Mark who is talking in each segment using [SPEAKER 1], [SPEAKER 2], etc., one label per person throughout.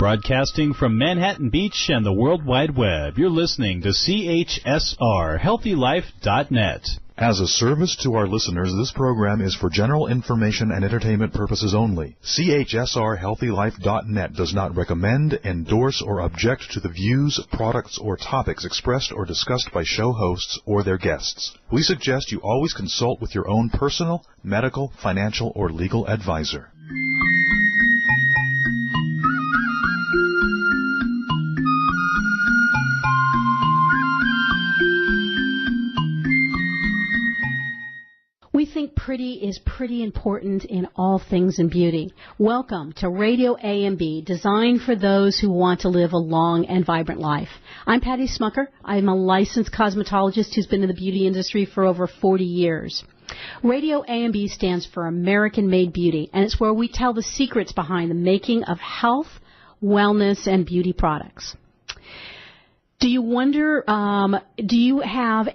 [SPEAKER 1] Broadcasting from Manhattan Beach and the World Wide Web, you're listening to CHSR, HealthyLife.net.
[SPEAKER 2] As a service to our listeners, this program is for general information and entertainment purposes only. CHSR, HealthyLife.net does not recommend, endorse, or object to the views, products, or topics expressed or discussed by show hosts or their guests. We suggest you always consult with your own personal, medical, financial, or legal advisor.
[SPEAKER 3] We think pretty is pretty important in all things in beauty. Welcome to RadioAMB, designed for those who want to live a long and vibrant life. I'm Patty Schmucker. I'm a licensed cosmetologist who's been in the beauty industry for over 40 years. RadioAMB stands for American-Made Beauty, and it's where we tell the secrets behind the making of health, wellness, and beauty products. Do you wonder, do you have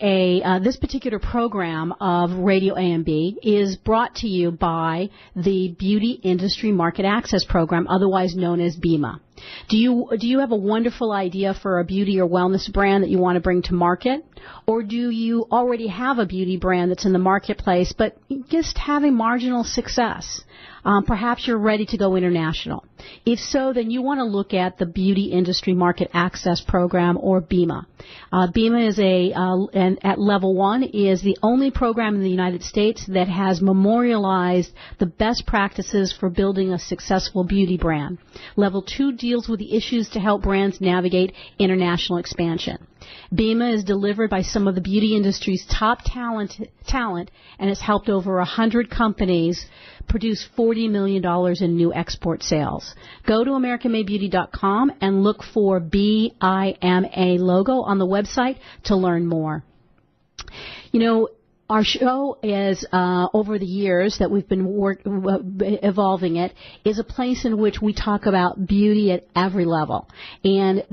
[SPEAKER 3] this particular program of RadioAMB is brought to you by the Beauty Industry Market Access Program, otherwise known as BIMA. Do you have a wonderful idea for a beauty or wellness brand that you want to bring to market? Or do you already have a beauty brand that's in the marketplace but just having marginal success? Perhaps you're ready to go international. If so, then you want to look at the Beauty Industry Market Access Program, or BIMA. BIMA is at level 1, is the only program in the United States that has memorialized the best practices for building a successful beauty brand. Level 2 deals with the issues to help brands navigate international expansion. BIMA is delivered by some of the beauty industry's top talent, and has helped over 100 companies produce $40 million in new export sales. Go to AmericanMadeBeauty.com and look for BIMA logo on the website to learn more. You know, our show is, over the years that we've been evolving it, is a place in which we talk about beauty at every level. And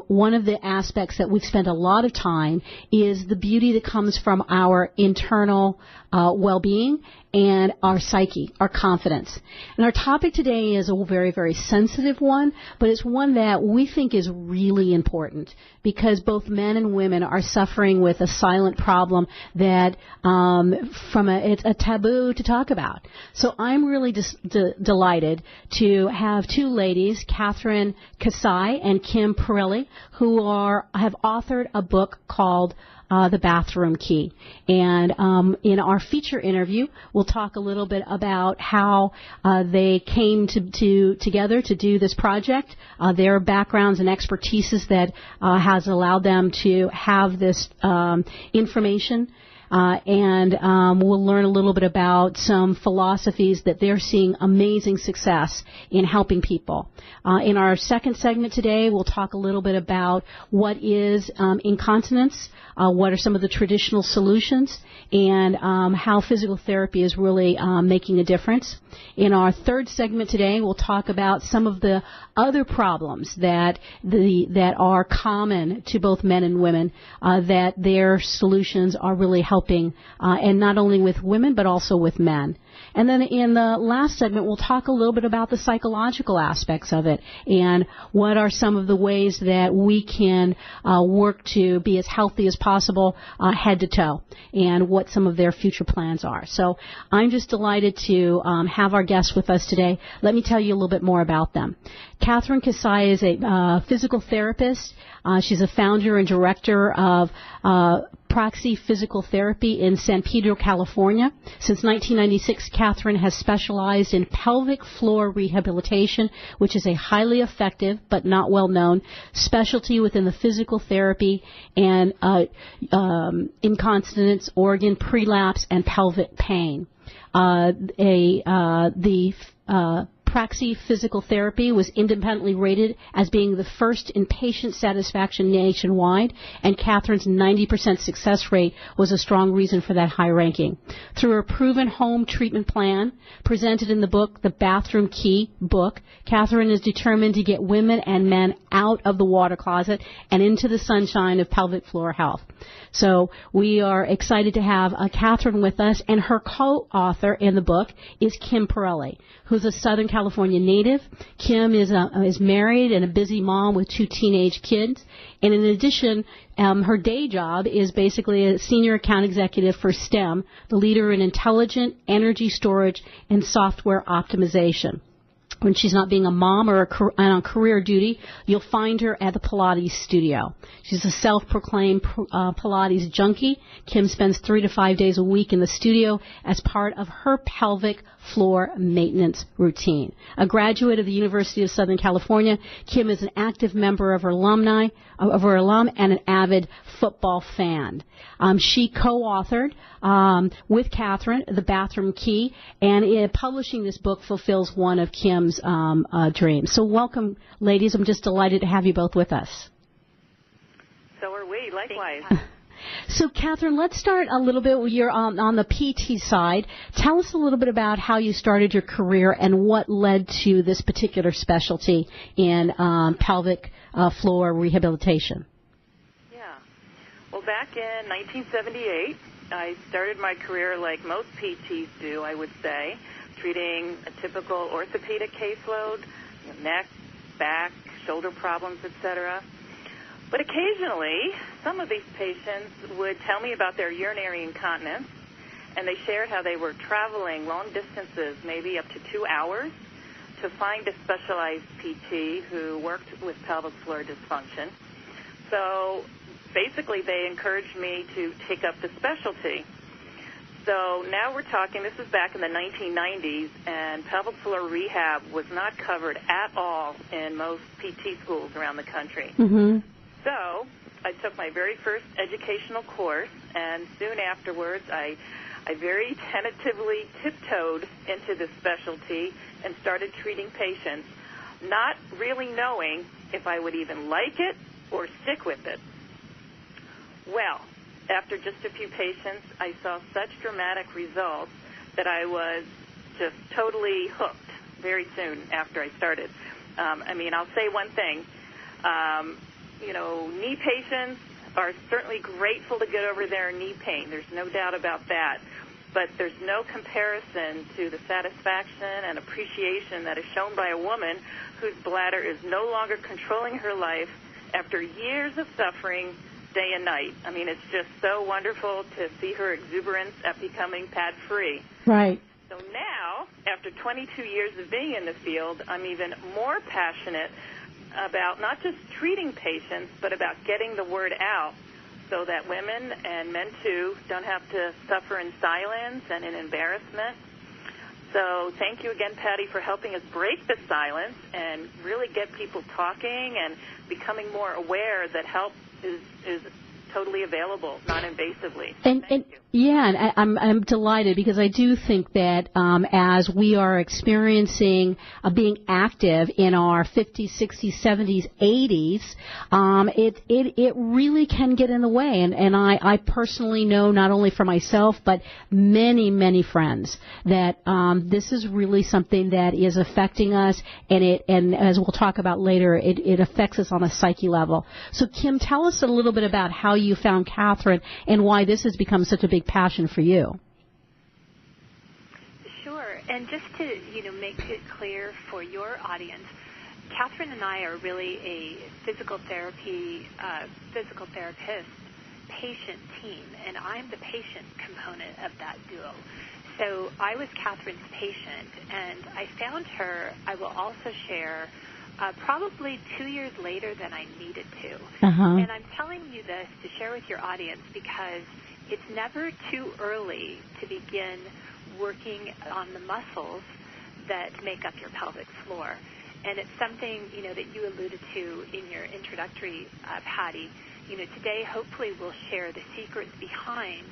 [SPEAKER 3] one of the aspects that we've spent a lot of time is the beauty that comes from our internal well-being and our psyche, our confidence. And our topic today is a very, very sensitive one, but it's one that we think is really important because both men and women are suffering with a silent problem that it's a taboo to talk about. So I'm really delighted to have two ladies, Kathryn Kassai and Kim Perelli, who have authored a book called The Bathroom Key. And in our feature interview, we'll talk a little bit about how they came together to do this project, their backgrounds and expertises that has allowed them to have this information. And we'll learn a little bit about some philosophies that they're seeing amazing success in helping people. In our second segment today, we'll talk a little bit about what is incontinence, what are some of the traditional solutions, and how physical therapy is really making a difference. In our third segment today, we'll talk about some of the other problems that are common to both men and women, that their solutions are really helping, and not only with women but also with men. And then in the last segment, we'll talk a little bit about the psychological aspects of it and what are some of the ways that we can work to be as healthy as possible head to toe, and what some of their future plans are. So I'm just delighted to have our guests with us today. Let me tell you a little bit more about them. Kathryn Kassai is a physical therapist. She's a founder and director of Praxis Physical Therapy in San Pedro, California. Since 1996, Kathryn has specialized in pelvic floor rehabilitation, which is a highly effective but not well-known specialty within the physical therapy and incontinence, organ prolapse, and pelvic pain. Praxis Physical Therapy was independently rated as being the first in patient satisfaction nationwide, and Kathryn's 90% success rate was a strong reason for that high ranking. Through her proven home treatment plan, presented in the book, The Bathroom Key book, Kathryn is determined to get women and men out of the water closet and into the sunshine of pelvic floor health. So we are excited to have Kathryn with us, and her co-author in the book is Kim Perelli, who's a Southern California California native. Kim is married and a busy mom with 2 teenage kids. And in addition, her day job is basically a senior account executive for STEM, the leader in intelligent energy storage and software optimization. When she's not being a mom or on career duty, you'll find her at the Pilates studio. She's a self-proclaimed Pilates junkie. Kim spends 3 to 5 days a week in the studio as part of her pelvic floor maintenance routine. A graduate of the University of Southern California, Kim is an active member of her alum and an avid football fan. She co-authored with Kathryn, The Bathroom Key, and publishing this book fulfills one of Kim's dreams. So welcome, ladies. I'm just delighted to have you both with us.
[SPEAKER 4] So are we, likewise.
[SPEAKER 3] So, Kathryn, let's start a little bit. You're on the PT side. Tell us a little bit about how you started your career and what led to this particular specialty in pelvic floor rehabilitation.
[SPEAKER 4] Yeah. Well, back in 1978, I started my career like most PTs do, I would say, treating a typical orthopedic caseload, neck, back, shoulder problems, etc. But occasionally, some of these patients would tell me about their urinary incontinence, and they shared how they were traveling long distances, maybe up to 2 hours, to find a specialized PT who worked with pelvic floor dysfunction. So basically, they encouraged me to take up the specialty. So now we're talking, this is back in the 1990s, and pelvic floor rehab was not covered at all in most PT schools around the country.
[SPEAKER 3] Mm-hmm.
[SPEAKER 4] So I took my very first educational course, and soon afterwards I very tentatively tiptoed into this specialty and started treating patients, not really knowing if I would even like it or stick with it. Well, after just a few patients, I saw such dramatic results that I was just totally hooked very soon after I started. I'll say one thing. Knee patients are certainly grateful to get over their knee pain. There's no doubt about that. But there's no comparison to the satisfaction and appreciation that is shown by a woman whose bladder is no longer controlling her life after years of suffering day and night. It's just so wonderful to see her exuberance at becoming pad-free.
[SPEAKER 3] Right.
[SPEAKER 4] So now, after 22 years of being in the field, I'm even more passionate about not just treating patients, but about getting the word out so that women and men, too, don't have to suffer in silence and in embarrassment. So thank you again, Patty, for helping us break the silence and really get people talking and becoming more aware that help is totally available, non-invasively.
[SPEAKER 3] And I'm delighted because I do think that as we are experiencing being active in our 50s, 60s, 70s, 80s, it really can get in the way. And I personally know, not only for myself, but many, many friends, that this is really something that is affecting us, and as we'll talk about later, it affects us on a psyche level. So, Kim, tell us a little bit about how you found Kathryn and why this has become such a big passion for you.
[SPEAKER 5] Sure, and just to make it clear for your audience, Kathryn and I are really a physical therapist patient team, and I'm the patient component of that duo. So I was Kathryn's patient, and I found her, I will also share, probably 2 years later than I needed to.
[SPEAKER 3] Uh-huh.
[SPEAKER 5] And I'm telling you this to share with your audience because it's never too early to begin working on the muscles that make up your pelvic floor. And it's something, that you alluded to in your introductory, Patty. Today hopefully we'll share the secrets behind,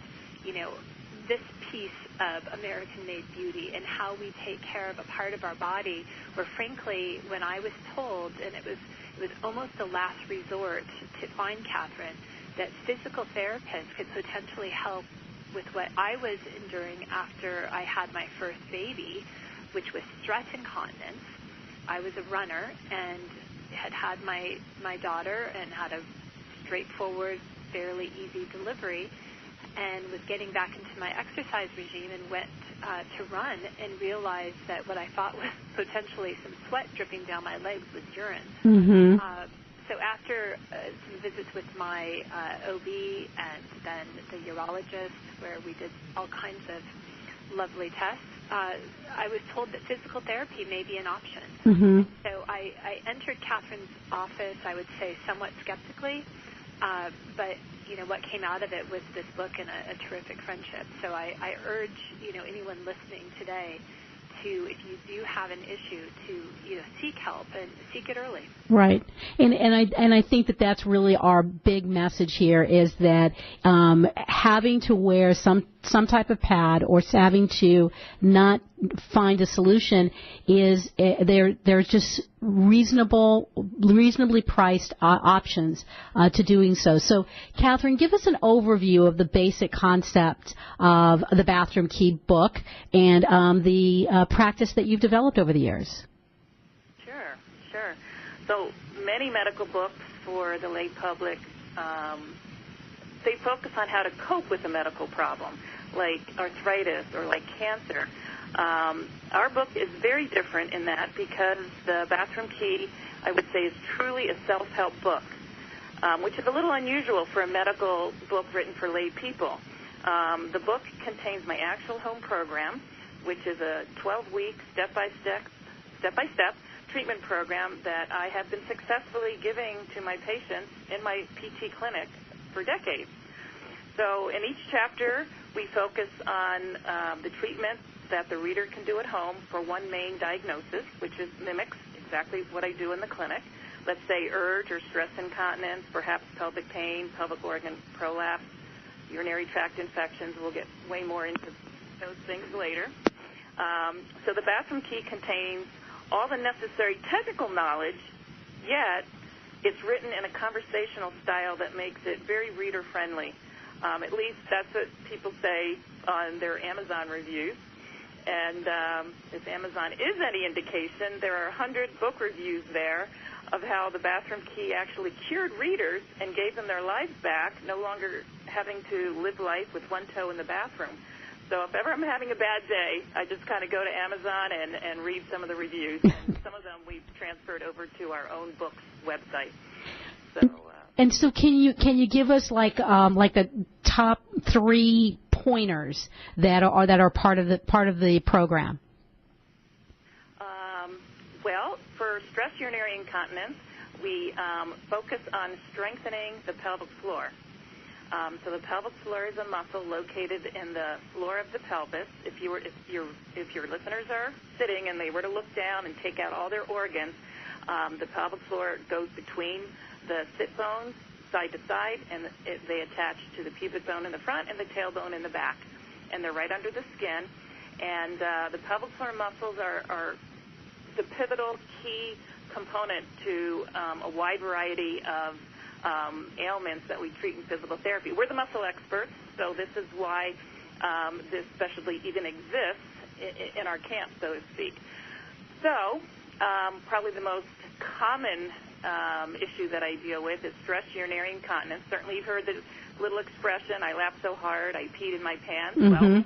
[SPEAKER 5] this piece of American-made beauty and how we take care of a part of our body where, frankly, when I was told, and it was almost a last resort to find Kathryn, that physical therapists could potentially help with what I was enduring after I had my first baby, which was stress incontinence. I was a runner and had my daughter and had a straightforward, fairly easy delivery, and was getting back into my exercise regime and went to run and realized that what I thought was potentially some sweat dripping down my legs was urine.
[SPEAKER 3] Mm-hmm.
[SPEAKER 5] So after some visits with my OB and then the urologist, where we did all kinds of lovely tests, I was told that physical therapy may be an option.
[SPEAKER 3] Mm-hmm.
[SPEAKER 5] So I entered Kathryn's office, I would say, somewhat skeptically, but what came out of it was this book and a terrific friendship. So I urge anyone listening today to, if you do have an issue, to seek help and seek it early.
[SPEAKER 3] Right, and I think that that's really our big message here, is that having to wear some type of pad or having to not find a solution is there's just reasonably priced options to doing so. So, Kathryn, give us an overview of the basic concept of the Bathroom Key book and the practice that you've developed over the years.
[SPEAKER 4] Sure. So many medical books for the lay public, they focus on how to cope with a medical problem, like arthritis or like cancer. Our book is very different in that, because the Bathroom Key, I would say, is truly a self-help book, which is a little unusual for a medical book written for lay people. The book contains my actual home program, which is a 12-week step-by-step treatment program that I have been successfully giving to my patients in my PT clinic for decades. So in each chapter, we focus on the treatments that the reader can do at home for one main diagnosis, which mimics exactly what I do in the clinic. Let's say urge or stress incontinence, perhaps pelvic pain, pelvic organ prolapse, urinary tract infections. We'll get way more into those things later. So the Bathroom Key contains all the necessary technical knowledge, yet it's written in a conversational style that makes it very reader-friendly. At least that's what people say on their Amazon reviews. And if Amazon is any indication, there are 100 book reviews there of how the Bathroom Key actually cured readers and gave them their lives back, no longer having to live life with one toe in the bathroom. So if ever I'm having a bad day, I just kind of go to Amazon and read some of the reviews. And some of them we've transferred over to our own book's website. So,
[SPEAKER 3] and so can you give us like the top 3 pointers that are part of the program?
[SPEAKER 4] Well, for stress urinary incontinence, we focus on strengthening the pelvic floor. So the pelvic floor is a muscle located in the floor of the pelvis. If your listeners are sitting and they were to look down and take out all their organs, the pelvic floor goes between the sit bones side to side, and they attach to the pubic bone in the front and the tailbone in the back, and they're right under the skin. And the pelvic floor muscles are the pivotal key component to a wide variety of ailments that we treat in physical therapy. We're the muscle experts, so this is why this specialty even exists in our camp, so to speak. So probably the most common issue that I deal with is stress urinary incontinence. Certainly you've heard the little expression, I laughed so hard, I peed in my pants.
[SPEAKER 3] Mm-hmm.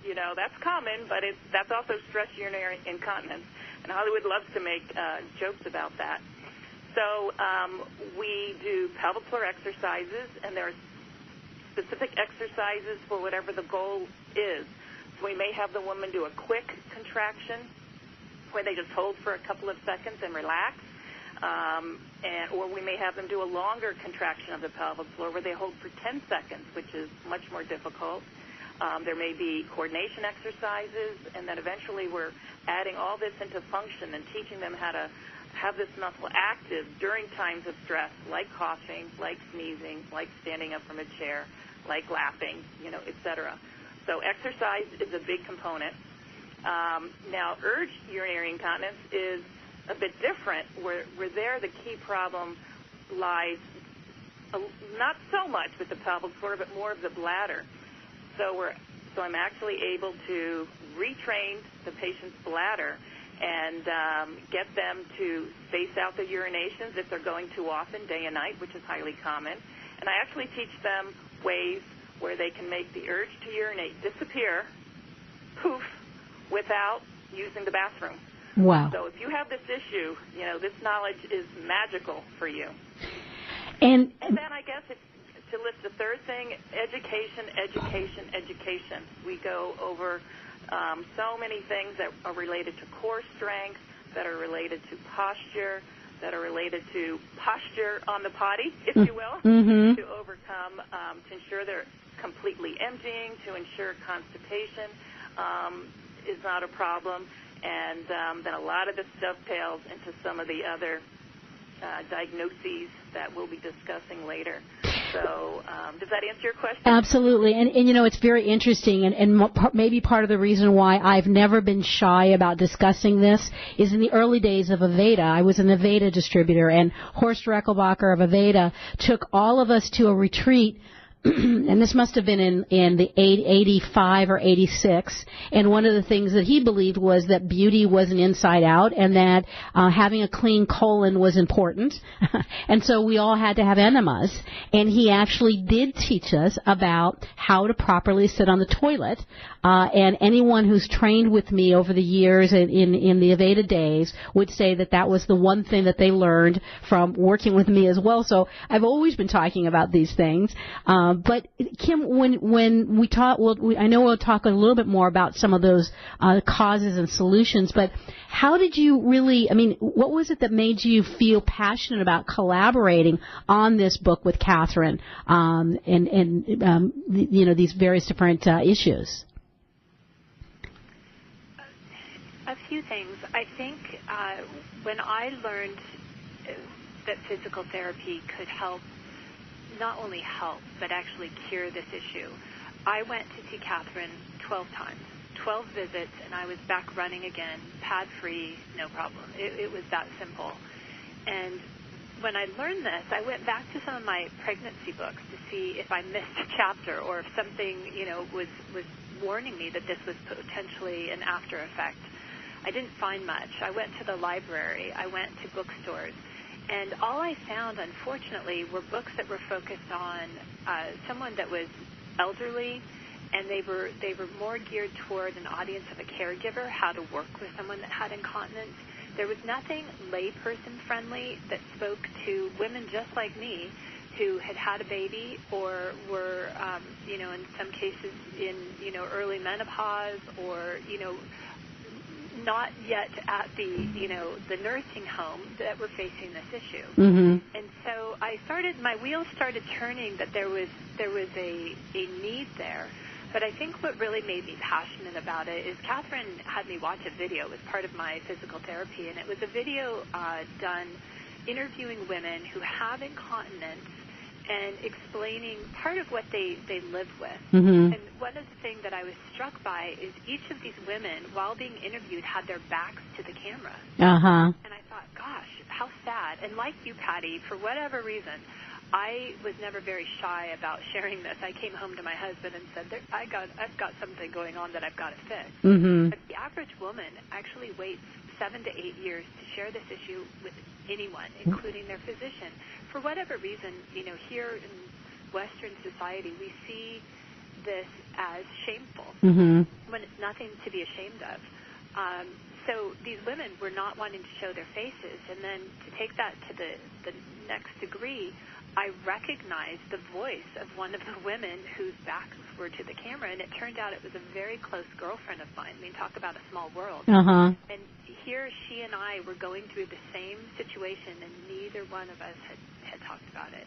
[SPEAKER 4] Well, that's common, but that's also stress urinary incontinence. And Hollywood loves to make jokes about that. So we do pelvic floor exercises, and there are specific exercises for whatever the goal is. So we may have the woman do a quick contraction where they just hold for a couple of seconds and relax, or we may have them do a longer contraction of the pelvic floor where they hold for 10 seconds, which is much more difficult. There may be coordination exercises, and then eventually we're adding all this into function and teaching them how to have this muscle active during times of stress, like coughing, like sneezing, like standing up from a chair, like laughing, etc. So exercise is a big component. Now, urge urinary incontinence is a bit different, where there the key problem lies not so much with the pelvic floor, but more of the bladder. So I'm actually able to retrain the patient's bladder and get them to space out the urinations if they're going too often, day and night, which is highly common. And I actually teach them ways where they can make the urge to urinate disappear poof, without using the bathroom.
[SPEAKER 3] Wow.
[SPEAKER 4] So if you have this issue, this knowledge is magical for you.
[SPEAKER 3] And
[SPEAKER 4] then I guess to list the third thing, education. We go over so many things that are related to core strength, that are related to posture, that are related to posture on the potty, if you will, to overcome, to ensure they're completely emptying, to ensure constipation is not a problem. And then a lot of this dovetails into some of the other diagnoses that we'll be discussing later. So does that answer your question?
[SPEAKER 3] Absolutely. And it's very interesting, and maybe part of the reason why I've never been shy about discussing this is in the early days of Aveda. I was an Aveda distributor, and Horst Reckelbacher of Aveda took all of us to a retreat, and this must have been in the 85 or 86, and one of the things that he believed was that beauty was an inside out, and that having a clean colon was important. And so we all had to have enemas, and he actually did teach us about how to properly sit on the toilet, and anyone who's trained with me over the years in the Aveda days would say that was the one thing that they learned from working with me as well. So I've always been talking about these things. But Kim, when we talk, I know we'll talk a little bit more about some of those causes and solutions. But how did you really? I mean, what was it that made you feel passionate about collaborating on this book with Kathryn and these various different issues?
[SPEAKER 5] A few things. I think when I learned that physical therapy could help. Not only help, but actually cure this issue. I went to see Kathryn 12 times, 12 visits, and I was back running again, pad-free, no problem. It was that simple. And when I learned this, I went back to some of my pregnancy books to see if I missed a chapter or if something, was warning me that this was potentially an after effect. I didn't find much. I went to the library. I went to bookstores. And all I found, unfortunately, were books that were focused on someone that was elderly, and they were more geared toward an audience of a caregiver, how to work with someone that had incontinence. There was nothing layperson-friendly that spoke to women just like me who had a baby or were, in some cases in, early menopause or, not yet at the nursing home that were facing this issue. And so my wheels started turning that there was a need there. But I think what really made me passionate about it is Kathryn had me watch a video. It was part of my physical therapy, and it was a video done interviewing women who have incontinence and explaining part of what they live with. And one of the things that I was struck by is each of these women, while being interviewed, had their backs to the camera. And I thought, gosh, how sad. And like you, Patty, for whatever reason, I was never very shy about sharing this. I came home to my husband and said, I've got something going on that I've got to fix. But the average woman actually waits 7 to 8 years to share this issue with anyone, including their physician. For whatever reason, here in Western society, we see this as shameful when it's nothing to be ashamed of. So these women were not wanting to show their faces. And then to take that to the next degree, I recognized the voice of one of the women whose backs were to the camera, and it turned out it was a very close girlfriend of mine. I mean, talk about a small world. And here she and I were going through the same situation, and neither one of us had talked about it.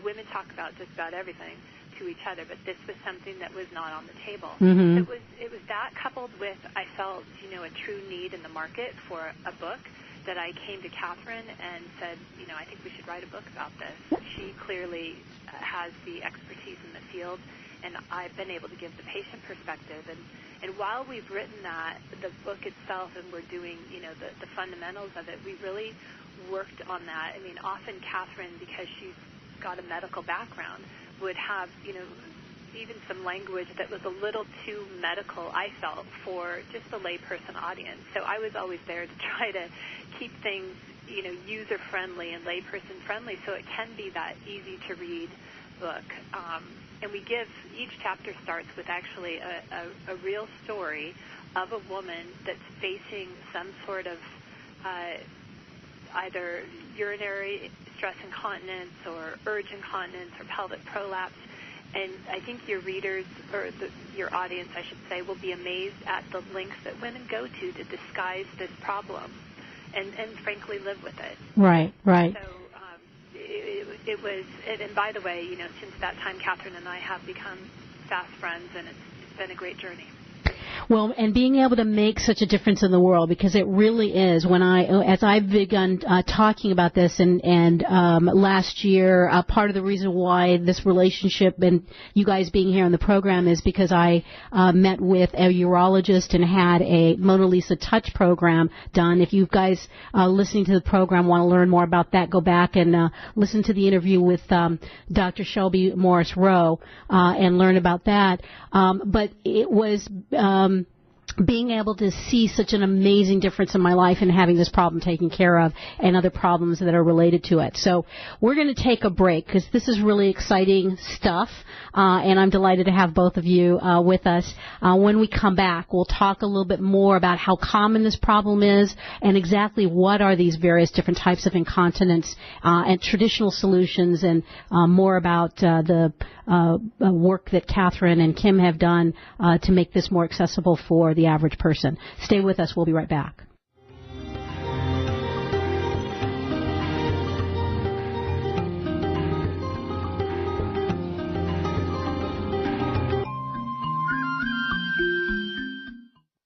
[SPEAKER 5] Women talk about just about everything to each other, but this was something that was not on the table. It was that coupled with, I felt, a true need in the market for a book, that I came to Kathryn and said, I think we should write a book about this. She clearly has the expertise in the field, and I've been able to give the patient perspective. And while we've written that, the book itself, and we're doing, the fundamentals of it, we really worked on that. I mean, often Kathryn, because she's got a medical background, would have, even some language that was a little too medical, I felt, for just the layperson audience. So I was always there to try to keep things, user-friendly and layperson-friendly, so it can be that easy-to-read book. And we give, each chapter starts with actually a real story of a woman that's facing some sort of either urinary stress incontinence or urge incontinence or pelvic prolapse. And I think your readers, or your audience, I should say, will be amazed at the lengths that women go to disguise this problem and frankly, live with it.
[SPEAKER 3] Right, right.
[SPEAKER 5] So it was, and by the way, since that time, Kathryn and I have become fast friends, and it's been a great journey.
[SPEAKER 3] Well, and being able to make such a difference in the world, because it really is. As I've begun talking about this, and last year, part of the reason why this relationship and you guys being here on the program is because I met with a urologist and had a Mona Lisa Touch program done. If you guys listening to the program want to learn more about that, go back and listen to the interview with Dr. Shelby Morris-Rowe and learn about that. But it was being able to see such an amazing difference in my life and having this problem taken care of and other problems that are related to it. So we're going to take a break because this is really exciting stuff, and I'm delighted to have both of you with us. When we come back, we'll talk a little bit more about how common this problem is and exactly what are these various different types of incontinence and traditional solutions, and more about the work that Kathryn and Kim have done to make this more accessible for the average person. Stay with us. We'll be right back.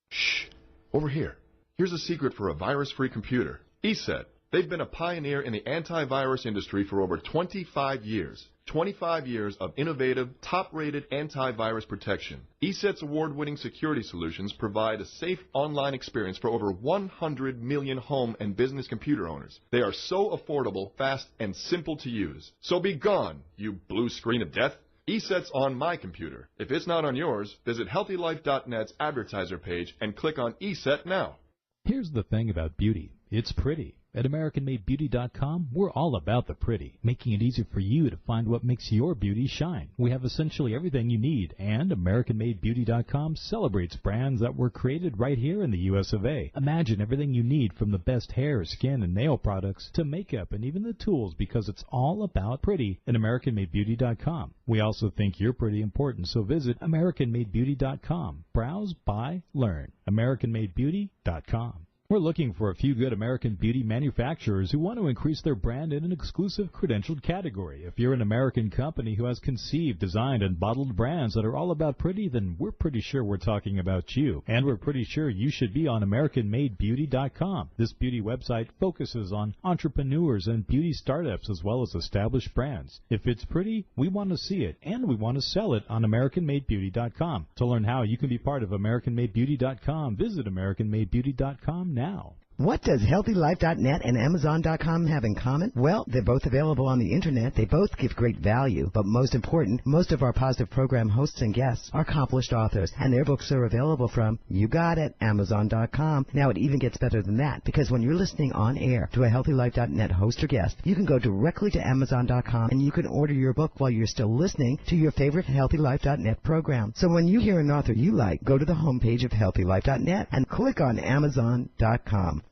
[SPEAKER 6] Shh. Over here. Here's a secret for a virus-free computer. ESET. They've been a pioneer in the antivirus industry for over 25 years. 25 years of innovative, top-rated antivirus protection. ESET's award-winning security solutions provide a safe online experience for over 100 million home and business computer owners. They are so affordable, fast, and simple to use. So be gone, you blue screen of death. ESET's on my computer. If it's not on yours, visit HealthyLife.net's advertiser page and click on ESET now.
[SPEAKER 1] Here's the thing about beauty. It's pretty. At AmericanMadeBeauty.com, we're all about the pretty, making it easy for you to find what makes your beauty shine. We have essentially everything you need, and AmericanMadeBeauty.com celebrates brands that were created right here in the U.S. of A. Imagine everything you need from the best hair, skin, and nail products to makeup and even the tools, because it's all about pretty at AmericanMadeBeauty.com. We also think you're pretty important, so visit AmericanMadeBeauty.com. Browse, buy, learn. AmericanMadeBeauty.com. We're looking for a few good American beauty manufacturers who want to increase their brand in an exclusive credentialed category. If you're an American company who has conceived, designed, and bottled brands that are all about pretty, then we're pretty sure we're talking about you. And we're pretty sure you should be on AmericanMadeBeauty.com. This beauty website focuses on entrepreneurs and beauty startups as well as established brands. If it's pretty, we want to see it, and we want to sell it on AmericanMadeBeauty.com. To learn how you can be part of AmericanMadeBeauty.com, visit AmericanMadeBeauty.com now.
[SPEAKER 7] What does HealthyLife.net and Amazon.com have in common? Well, they're both available on the Internet. They both give great value. But most important, most of our positive program hosts and guests are accomplished authors, and their books are available from, you got it, Amazon.com. Now, it even gets better than that, because when you're listening on air to a HealthyLife.net host or guest, you can go directly to Amazon.com, and you can order your book while you're still listening to your favorite HealthyLife.net program. So when you hear an author you like, go to the homepage of HealthyLife.net and click on Amazon.com.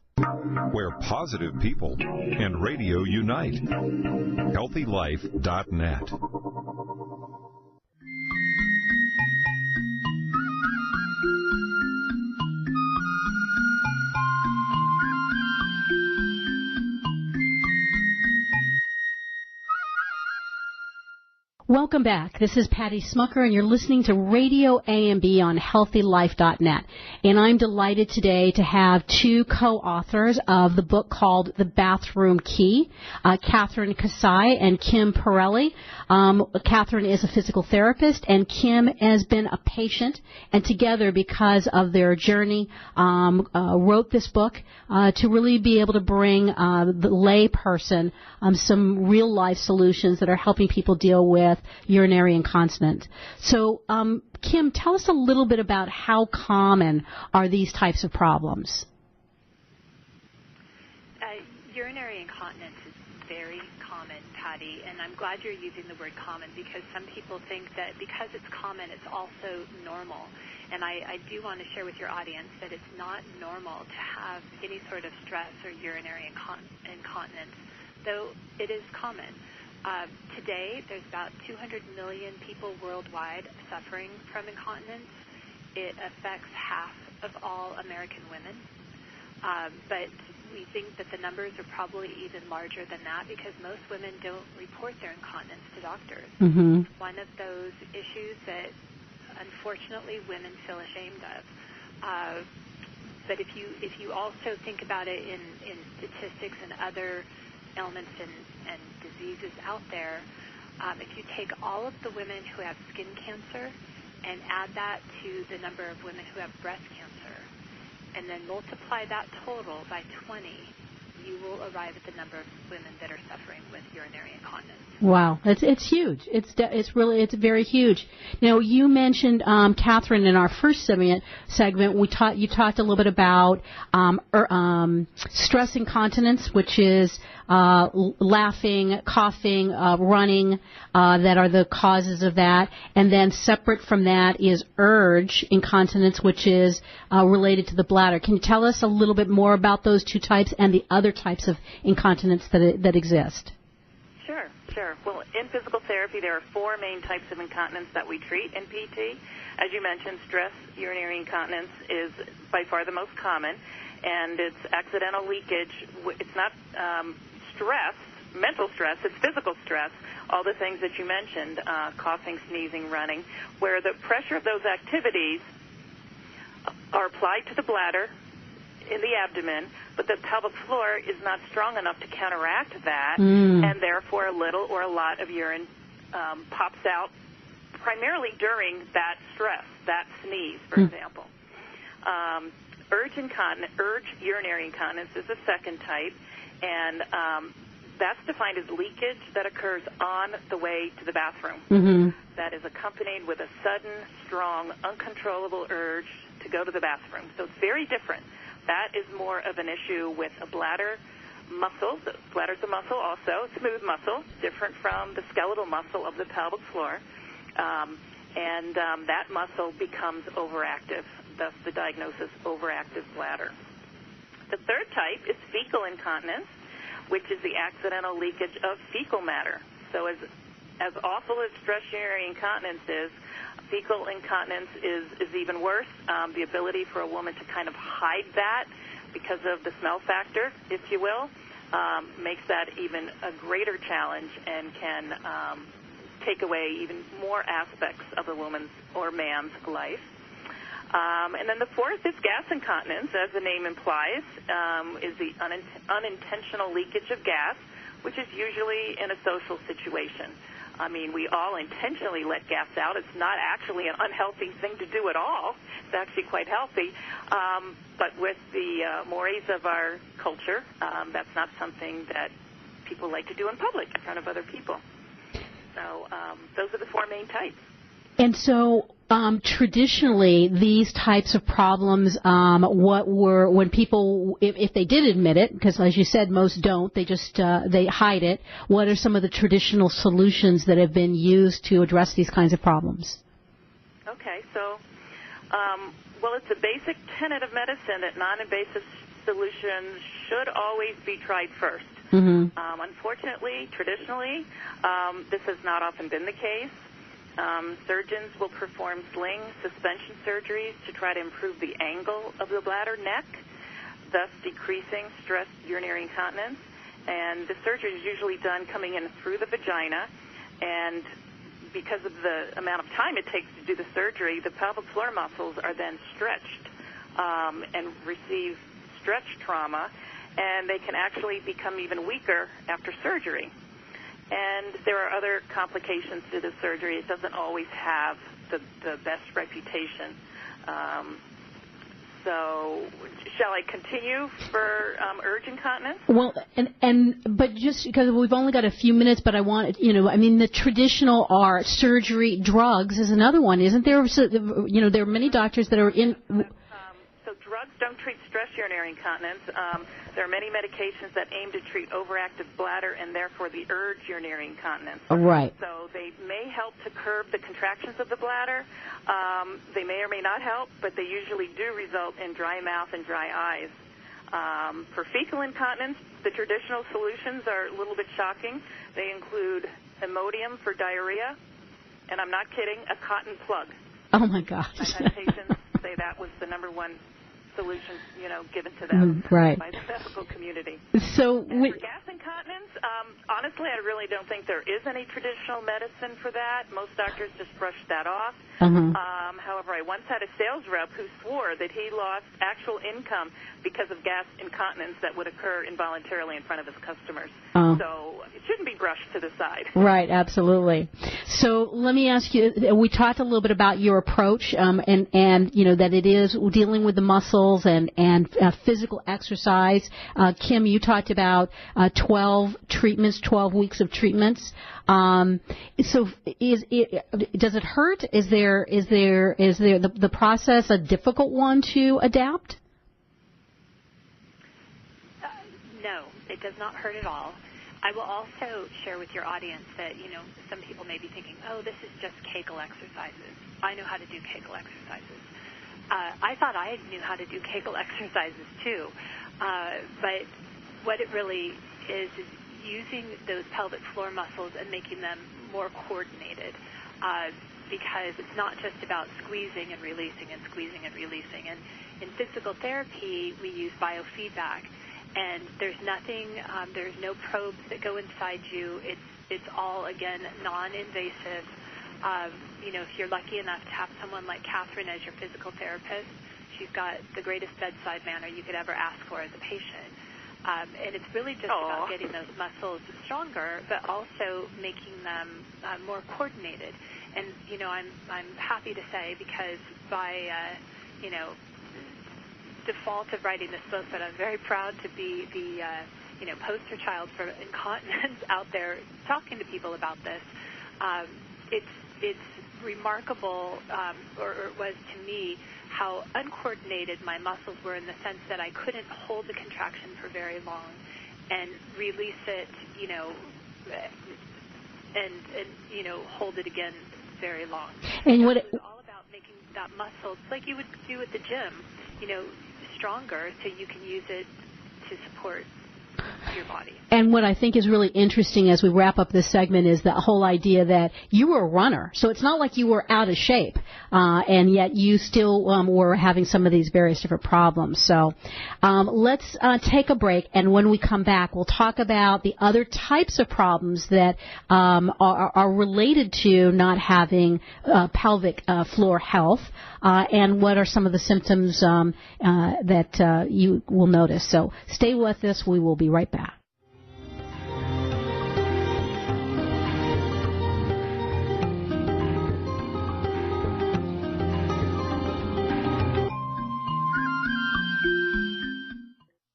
[SPEAKER 8] Where positive people and radio unite. HealthyLife.net.
[SPEAKER 3] Welcome back. This is Patty Schmucker, and you're listening to RadioAMB on HealthyLife.net. And I'm delighted today to have two co-authors of the book called The Bathroom Key, Kathryn Kassai and Kim Perelli. Kathryn is a physical therapist, and Kim has been a patient, and together, because of their journey, wrote this book to really be able to bring the lay person some real-life solutions that are helping people deal with urinary incontinence. So, Kim, tell us a little bit about how common are these types of problems?
[SPEAKER 5] Urinary incontinence is very common, Patty, and I'm glad you're using the word common because some people think that because it's common, it's also normal. And I do want to share with your audience that it's not normal to have any sort of stress or urinary incontinence, though it is common. Today, there's about 200 million people worldwide suffering from incontinence. It affects half of all American women. But we think that the numbers are probably even larger than that because most women don't report their incontinence to doctors.
[SPEAKER 3] Mm-hmm.
[SPEAKER 5] One of those issues that, unfortunately, women feel ashamed of. But if you also think about it in statistics and other ailments and diseases out there, if you take all of the women who have skin cancer and add that to the number of women who have breast cancer, and then multiply that total by 20, you will arrive at the number of women that are suffering with urinary incontinence.
[SPEAKER 3] Wow, it's huge. It's very huge. Now you mentioned Kathryn in our first segment. You talked a little bit about stress incontinence, which is laughing, coughing, running, that are the causes of that. And then separate from that is urge incontinence, which is related to the bladder. Can you tell us a little bit more about those two types and the other types of incontinence that exist?
[SPEAKER 4] Sure. Well, in physical therapy, there are 4 main types of incontinence that we treat in PT. As you mentioned, stress urinary incontinence is by far the most common, and it's accidental leakage. It's not stress, mental stress, it's physical stress, all the things that you mentioned, coughing, sneezing, running, where the pressure of those activities are applied to the bladder in the abdomen, but the pelvic floor is not strong enough to counteract that, and therefore a little or a lot of urine pops out primarily during that stress, that sneeze, for example. Urge urinary incontinence is the second type, and that's defined as leakage that occurs on the way to the bathroom.
[SPEAKER 3] Mm-hmm.
[SPEAKER 4] That is accompanied with a sudden, strong, uncontrollable urge to go to the bathroom. So it's very different. That is more of an issue with a bladder muscle. The bladder's a muscle also, smooth muscle, different from the skeletal muscle of the pelvic floor. And that muscle becomes overactive, thus the diagnosis, overactive bladder. The third type is fecal incontinence, which is the accidental leakage of fecal matter. So as awful as stress urinary incontinence is, fecal incontinence is even worse. The ability for a woman to kind of hide that because of the smell factor, if you will, makes that even a greater challenge and can take away even more aspects of a woman's or man's life. And then the fourth is gas incontinence, as the name implies, is the unintentional leakage of gas, which is usually in a social situation. I mean, we all intentionally let gas out. It's not actually an unhealthy thing to do at all. It's actually quite healthy. But with the mores of our culture, that's not something that people like to do in public in front of other people. So those are the 4 main types.
[SPEAKER 3] And so traditionally, these types of problems, when people, if they did admit it, because as you said, most don't, they just they hide it. What are some of the traditional solutions that have been used to address these kinds of problems?
[SPEAKER 4] Okay, so, well, it's a basic tenet of medicine that non-invasive solutions should always be tried first.
[SPEAKER 3] Mm-hmm.
[SPEAKER 4] Unfortunately, traditionally, this has not often been the case. Surgeons will perform sling suspension surgeries to try to improve the angle of the bladder neck, thus decreasing stress urinary incontinence. And the surgery is usually done coming in through the vagina, and because of the amount of time it takes to do the surgery, the pelvic floor muscles are then stretched and receive stretch trauma, and they can actually become even weaker after surgery. And there are other complications to the surgery. It doesn't always have the best reputation. So, shall I continue for urge incontinence?
[SPEAKER 3] Well, but just because we've only got a few minutes, but I want, the traditional art, surgery, drugs is another one, isn't there? So, there are many doctors that are in.
[SPEAKER 4] So drugs don't treat stress urinary incontinence. There are many medications that aim to treat overactive bladder and therefore the urge urinary incontinence.
[SPEAKER 3] Right.
[SPEAKER 4] So they may help to curb the contractions of the bladder. They may or may not help, but they usually do result in dry mouth and dry eyes. For fecal incontinence, the traditional solutions are a little bit shocking. They include Imodium for diarrhea, and I'm not kidding, a cotton plug.
[SPEAKER 3] Oh, my gosh.
[SPEAKER 4] I've had patients say that was the number one solution, given to them
[SPEAKER 3] right.
[SPEAKER 4] by the medical community.
[SPEAKER 3] So,
[SPEAKER 4] for gas incontinence, honestly, I really don't think there is any traditional medicine for that. Most doctors just brush that off. However, I once had a sales rep who swore that he lost actual income because of gas incontinence that would occur involuntarily in front of his customers. So it shouldn't be brushed to the side.
[SPEAKER 3] Right, absolutely. So let me ask you, we talked a little bit about your approach and that it is dealing with the muscles and physical exercise. Kim, you talked about 12 weeks of treatments. So does it hurt? Is the process a difficult one to adapt?
[SPEAKER 5] No, it does not hurt at all. I will also share with your audience that, some people may be thinking, oh, this is just Kegel exercises. I know how to do Kegel exercises. I thought I knew how to do Kegel exercises too. But what it really is using those pelvic floor muscles and making them more coordinated. Because it's not just about squeezing and releasing and squeezing and releasing. And in physical therapy, we use biofeedback. And there's nothing, there's no probes that go inside you. It's all, again, non-invasive. If you're lucky enough to have someone like Kathryn as your physical therapist, she's got the greatest bedside manner you could ever ask for as a patient. And it's really just about getting those muscles stronger, but also making them more coordinated. And, I'm happy to say, because by, default of writing this book, but I'm very proud to be the poster child for incontinence out there talking to people about this. It's remarkable, or it was to me, how uncoordinated my muscles were in the sense that I couldn't hold the contraction for very long and release it, and hold it again very long.
[SPEAKER 3] And what
[SPEAKER 5] it's all about making that muscle, like you would do at the gym, stronger so you can use it to support your body.
[SPEAKER 3] And what I think is really interesting as we wrap up this segment is the whole idea that you were a runner. So it's not like you were out of shape, and yet you still were having some of these various different problems. So let's take a break, and when we come back, we'll talk about the other types of problems that are related to not having pelvic floor health, and what are some of the symptoms that you will notice. So stay with us. We will be right back.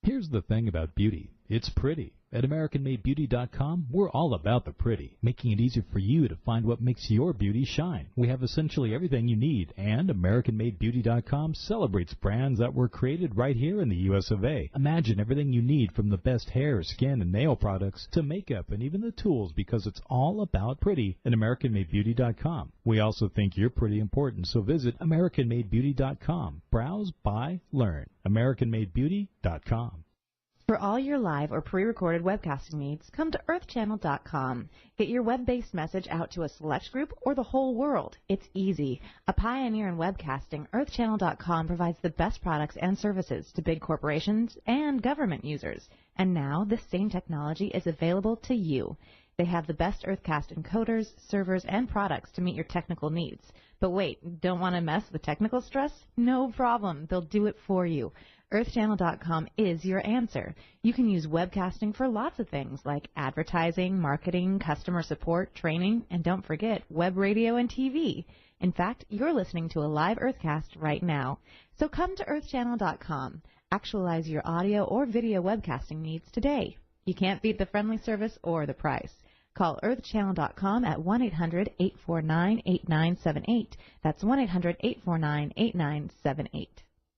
[SPEAKER 1] Here's the thing about beauty. It's pretty. At AmericanMadeBeauty.com, we're all about the pretty, making it easier for you to find what makes your beauty shine. We have essentially everything you need, and AmericanMadeBeauty.com celebrates brands that were created right here in the U.S. of A. Imagine everything you need, from the best hair, skin, and nail products to makeup and even the tools, because it's all about pretty at AmericanMadeBeauty.com. We also think you're pretty important, so visit AmericanMadeBeauty.com. Browse, buy, learn. AmericanMadeBeauty.com.
[SPEAKER 9] For all your live or pre-recorded webcasting needs, come to earthchannel.com. Get your web-based message out to a select group or the whole world. It's easy. A pioneer in webcasting, earthchannel.com provides the best products and services to big corporations and government users. And now this same technology is available to you. They have the best Earthcast encoders, servers, and products to meet your technical needs. But wait, don't want to mess with technical stress? No problem. They'll do it for you. EarthChannel.com is your answer. You can use webcasting for lots of things like advertising, marketing, customer support, training, and don't forget web radio and TV. In fact, you're listening to a live Earthcast right now. So come to EarthChannel.com. Actualize your audio or video webcasting needs today. You can't beat the friendly service or the price. Call EarthChannel.com at 1-800-849-8978. That's 1-800-849-8978.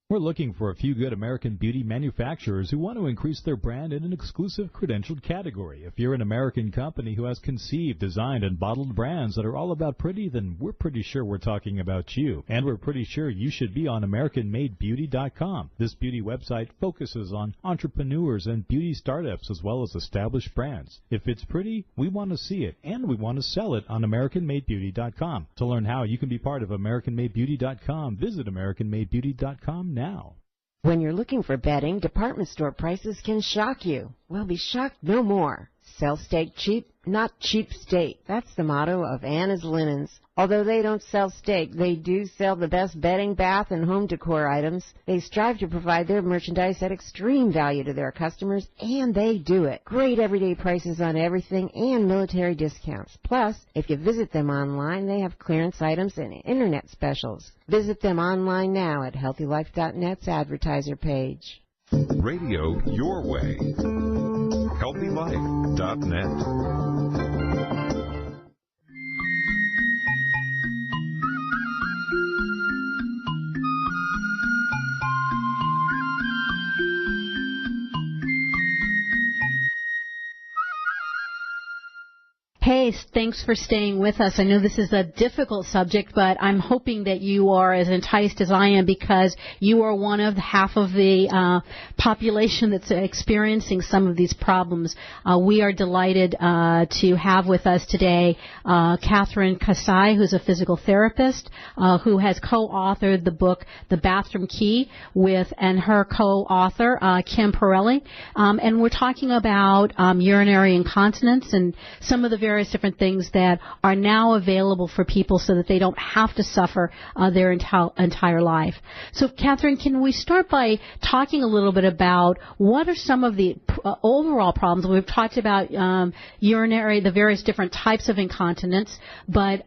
[SPEAKER 1] We're looking for a few good American beauty manufacturers who want to increase their brand in an exclusive credentialed category. If you're an American company who has conceived, designed, and bottled brands that are all about pretty, then we're pretty sure we're talking about you. And we're pretty sure you should be on AmericanMadeBeauty.com. This beauty website focuses on entrepreneurs and beauty startups as well as established brands. If it's pretty, we want to see it, and we want to sell it on AmericanMadeBeauty.com. To learn how you can be part of AmericanMadeBeauty.com, visit AmericanMadeBeauty.com now.
[SPEAKER 10] When you're looking for bedding, department store prices can shock you. Well, be shocked no more. Sell steak cheap, not cheap steak. That's the motto of Anna's Linens. Although they don't sell steak, they do sell the best bedding, bath, and home decor items. They strive to provide their merchandise at extreme value to their customers, and they do it. Great everyday prices on everything and military discounts. Plus, if you visit them online, they have clearance items and internet specials. Visit them online now at HealthyLife.net's advertiser page.
[SPEAKER 8] Radio your way. HealthyLife.net.
[SPEAKER 3] Hey, thanks for staying with us. I know this is a difficult subject, but I'm hoping that you are as enticed as I am because you are one of half of the population that's experiencing some of these problems. We are delighted to have with us today Kathryn Kassai, who's a physical therapist, who has co-authored the book The Bathroom Key and her co-author, Kim Perelli. And we're talking about urinary incontinence and some of the various different things that are now available for people so that they don't have to suffer their entire life. So, Kathryn, can we start by talking a little bit about what are some of the overall problems? We've talked about the various different types of incontinence, but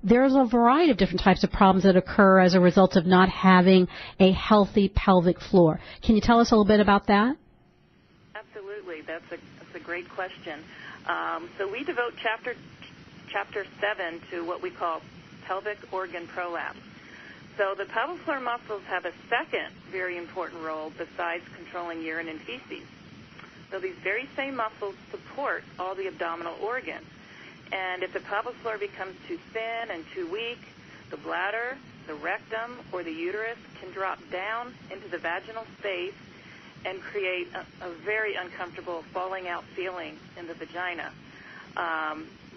[SPEAKER 3] there's a variety of different types of problems that occur as a result of not having a healthy pelvic floor. Can you tell us a little bit about that?
[SPEAKER 4] Absolutely. That's a great question. So we devote chapter 7 to what we call pelvic organ prolapse. So the pelvic floor muscles have a second very important role besides controlling urine and feces. So these very same muscles support all the abdominal organs. And if the pelvic floor becomes too thin and too weak, the bladder, the rectum, or the uterus can drop down into the vaginal space and create a very uncomfortable falling out feeling in the vagina.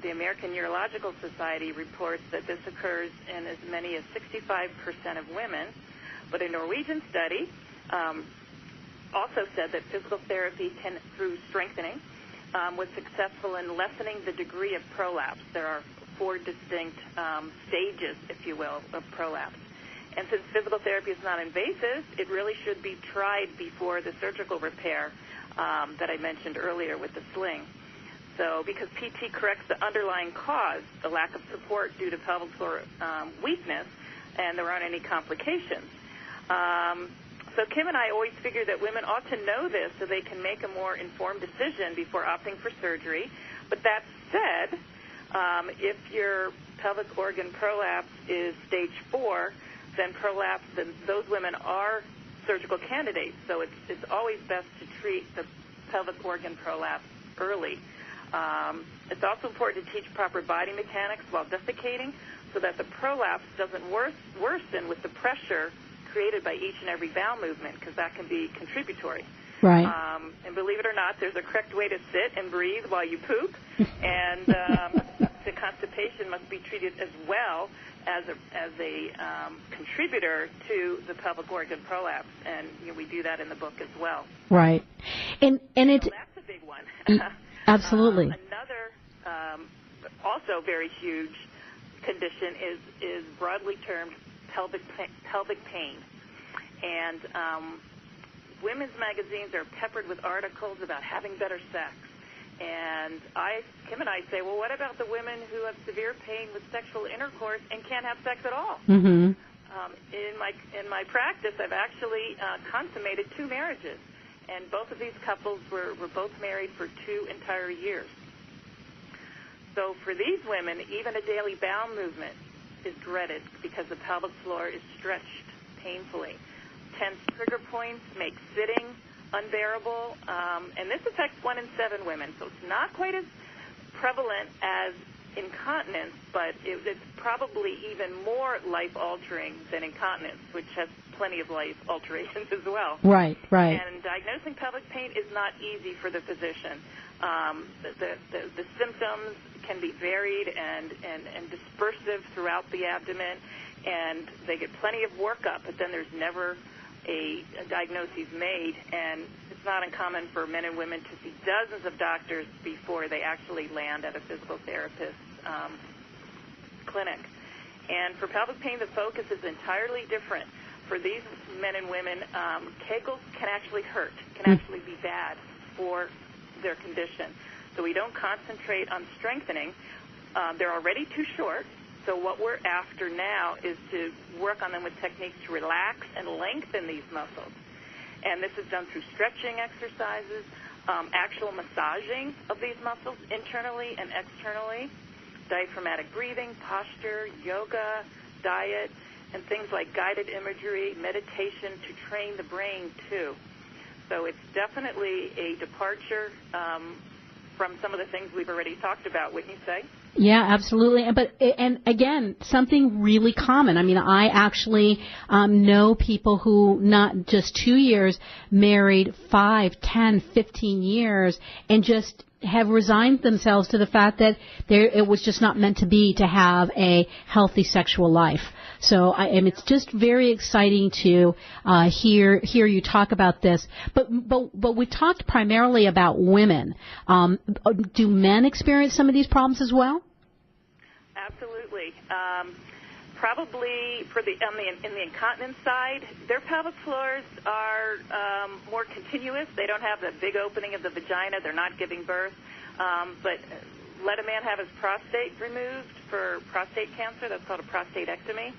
[SPEAKER 4] The American Urological Society reports that this occurs in as many as 65% of women, but a Norwegian study also said that physical therapy through strengthening, was successful in lessening the degree of prolapse. There are 4 distinct stages, if you will, of prolapse. And since physical therapy is not invasive, it really should be tried before the surgical repair that I mentioned earlier with the sling. So because PT corrects the underlying cause, the lack of support due to pelvic floor weakness, and there aren't any complications. So Kim and I always figure that women ought to know this so they can make a more informed decision before opting for surgery. But that said, if your pelvic organ prolapse is stage 4, then those women are surgical candidates. So it's always best to treat the pelvic organ prolapse early. It's also important to teach proper body mechanics while defecating so that the prolapse doesn't worsen with the pressure created by each and every bowel movement, because that can be contributory.
[SPEAKER 3] Right.
[SPEAKER 4] And believe it or not, there's a correct way to sit and breathe while you poop, and the constipation must be treated as well as a contributor to the pelvic organ prolapse, and we do that in the book as well.
[SPEAKER 3] Right, and it's
[SPEAKER 4] so that's a big one.
[SPEAKER 3] Absolutely.
[SPEAKER 4] Another also very huge condition is broadly termed pelvic pain, and women's magazines are peppered with articles about having better sex. And Kim and I say, well, what about the women who have severe pain with sexual intercourse and can't have sex at all?
[SPEAKER 3] Mm-hmm.
[SPEAKER 4] In my practice, I've actually consummated 2 marriages, and both of these couples were both married for 2 entire years. So for these women, even a daily bowel movement is dreaded because the pelvic floor is stretched painfully. intense trigger points make sitting unbearable, and this affects 1 in 7 women, so it's not quite as prevalent as incontinence, but it's probably even more life-altering than incontinence, which has plenty of life alterations as well.
[SPEAKER 3] Right.
[SPEAKER 4] And diagnosing pelvic pain is not easy for the physician. The symptoms can be varied and dispersive throughout the abdomen, and they get plenty of workup, but then there's never a diagnosis made, and it's not uncommon for men and women to see dozens of doctors before they actually land at a physical therapist's clinic. And for pelvic pain, the focus is entirely different. For these men and women, Kegels can actually hurt, can actually be bad for their condition. So we don't concentrate on strengthening. They're already too short. So what we're after now is to work on them with techniques to relax and lengthen these muscles. And this is done through stretching exercises, actual massaging of these muscles internally and externally, diaphragmatic breathing, posture, yoga, diet, and things like guided imagery, meditation to train the brain too. So it's definitely a departure from some of the things we've already talked about, wouldn't you say?
[SPEAKER 3] Yeah, absolutely. And again, something really common. I mean, I actually know people who not just 2 years married 5, 10, 15 years and just have resigned themselves to the fact that it was just not meant to be to have a healthy sexual life. So and it's just very exciting to hear you talk about this. But we talked primarily about women. Do men experience some of these problems as well?
[SPEAKER 4] Absolutely. Probably in the incontinence side, their pelvic floors are more continuous. They don't have the big opening of the vagina. They're not giving birth. But let a man have his prostate removed for prostate cancer. That's called a prostatectomy.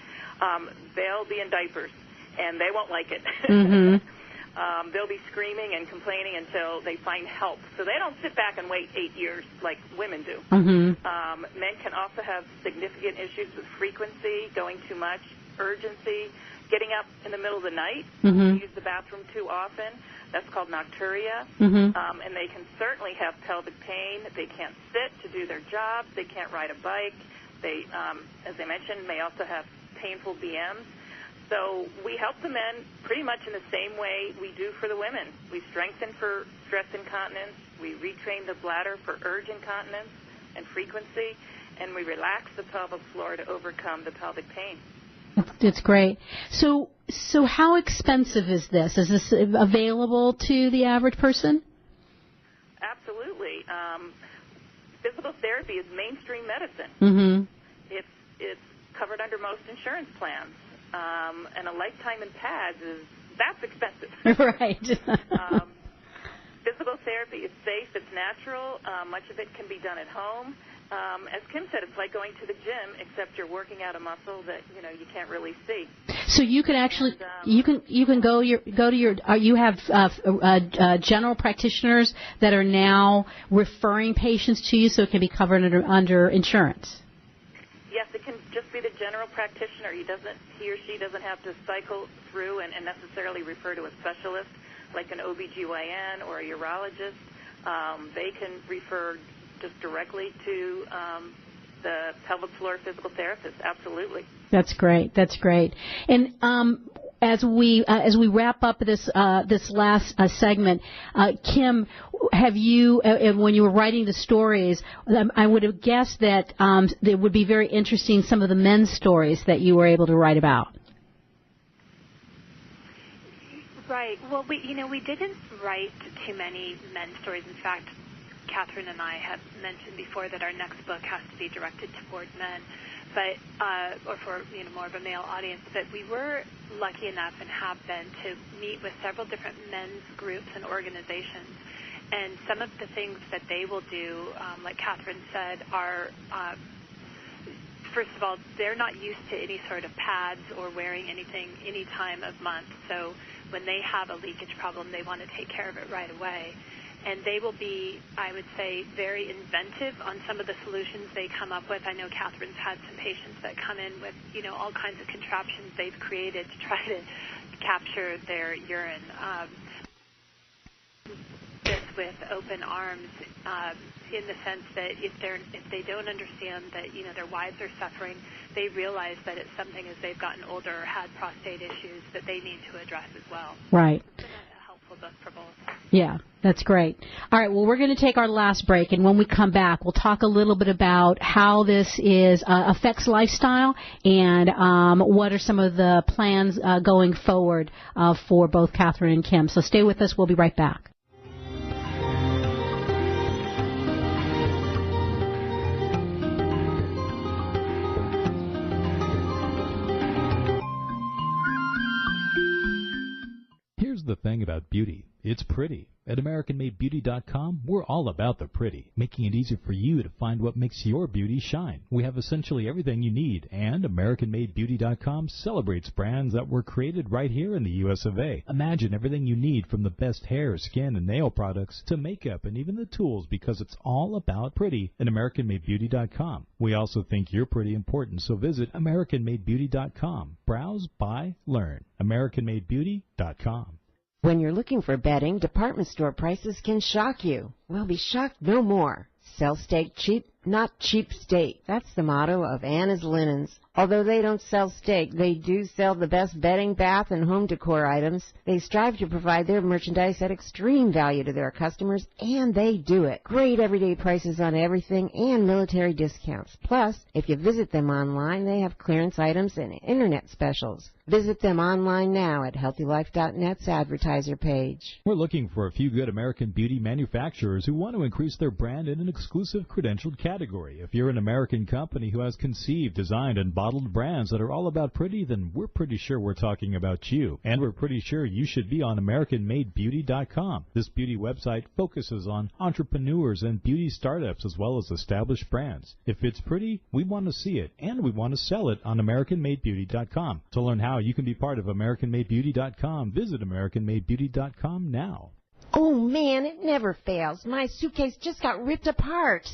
[SPEAKER 4] They'll be in diapers, and they won't like it.
[SPEAKER 3] Mm-hmm.
[SPEAKER 4] They'll be screaming and complaining until they find help. So they don't sit back and wait 8 years like women do.
[SPEAKER 3] Mm-hmm.
[SPEAKER 4] Men can also have significant issues with frequency, going too much, urgency, getting up in the middle of the night,
[SPEAKER 3] mm-hmm.
[SPEAKER 4] use the bathroom too often. That's called nocturia.
[SPEAKER 3] Mm-hmm.
[SPEAKER 4] And they can certainly have pelvic pain. They can't sit to do their jobs. They can't ride a bike. They, as I mentioned, may also have painful BMs. So we help the men pretty much in the same way we do for the women. We strengthen for stress incontinence. We retrain the bladder for urge incontinence and frequency. And we relax the pelvic floor to overcome the pelvic pain.
[SPEAKER 3] That's great. So how expensive is this? Is this available to the average person?
[SPEAKER 4] Absolutely. Physical therapy is mainstream medicine.
[SPEAKER 3] Mm-hmm.
[SPEAKER 4] It's covered under most insurance plans. And a lifetime in pads that's expensive.
[SPEAKER 3] Right.
[SPEAKER 4] Physical therapy is safe. It's natural. Much of it can be done at home. As Kim said, it's like going to the gym, except you're working out a muscle that you can't really see.
[SPEAKER 3] So you can actually you can go to your you have general practitioners that are now referring patients to you, so it can be covered under insurance.
[SPEAKER 4] Yes, it can just be the general practitioner. He or she doesn't have to cycle through and necessarily refer to a specialist like an OBGYN or a urologist. They can refer just directly to the pelvic floor physical therapist. Absolutely. That's great.
[SPEAKER 3] And as we wrap up this last segment, Kim, have you when you were writing the stories, I would have guessed that it would be very interesting some of the men's stories that you were able to write about.
[SPEAKER 5] Right. Well, we didn't write too many men's stories. In fact, Kathryn and I have mentioned before that our next book has to be directed toward men, or for more of a male audience. But we were lucky enough and have been to meet with several different men's groups and organizations, and some of the things that they will do, like Kathryn said, are first of all, they're not used to any sort of pads or wearing anything any time of month. So when they have a leakage problem, they want to take care of it right away. And they will be, I would say, very inventive on some of the solutions they come up with. I know Kathryn's had some patients that come in with, all kinds of contraptions they've created to try to capture their urine. This with open arms, in the sense that if they don't understand that their wives are suffering, they realize that it's something as they've gotten older or had prostate issues that they need to address as well.
[SPEAKER 3] Right.
[SPEAKER 5] It's been a helpful book for both.
[SPEAKER 3] Yeah, that's great. All right, well, we're going to take our last break, and when we come back, we'll talk a little bit about how this affects lifestyle and what are some of the plans going forward for both Kathryn and Kim. So stay with us. We'll be right back.
[SPEAKER 1] Here's the thing about beauty. It's pretty. At AmericanMadeBeauty.com, we're all about the pretty, making it easy for you to find what makes your beauty shine. We have essentially everything you need, and AmericanMadeBeauty.com celebrates brands that were created right here in the U.S. of A. Imagine everything you need from the best hair, skin, and nail products to makeup and even the tools, because it's all about pretty at AmericanMadeBeauty.com. We also think you're pretty important, so visit AmericanMadeBeauty.com. Browse, buy, learn. AmericanMadeBeauty.com.
[SPEAKER 10] When you're looking for bedding, department store prices can shock you. Well, be shocked no more. Sell steak cheap, not cheap steak. That's the motto of Anna's Linens. Although they don't sell steak, they do sell the best bedding, bath, and home decor items. They strive to provide their merchandise at extreme value to their customers, and they do it. Great everyday prices on everything and military discounts. Plus, if you visit them online, they have clearance items and internet specials. Visit them online now at HealthyLife.net's advertiser page.
[SPEAKER 1] We're looking for a few good American beauty manufacturers who want to increase their brand in an exclusive credentialed category. If you're an American company who has conceived, designed, and bottled brands that are all about pretty, then we're pretty sure we're talking about you. And we're pretty sure you should be on AmericanMadeBeauty.com. This beauty website focuses on entrepreneurs and beauty startups as well as established brands. If it's pretty, we want to see it, and we want to sell it on AmericanMadeBeauty.com. To learn how you can be part of AmericanMadeBeauty.com, visit AmericanMadeBeauty.com now.
[SPEAKER 10] Oh, man, it never fails. My suitcase just got ripped apart.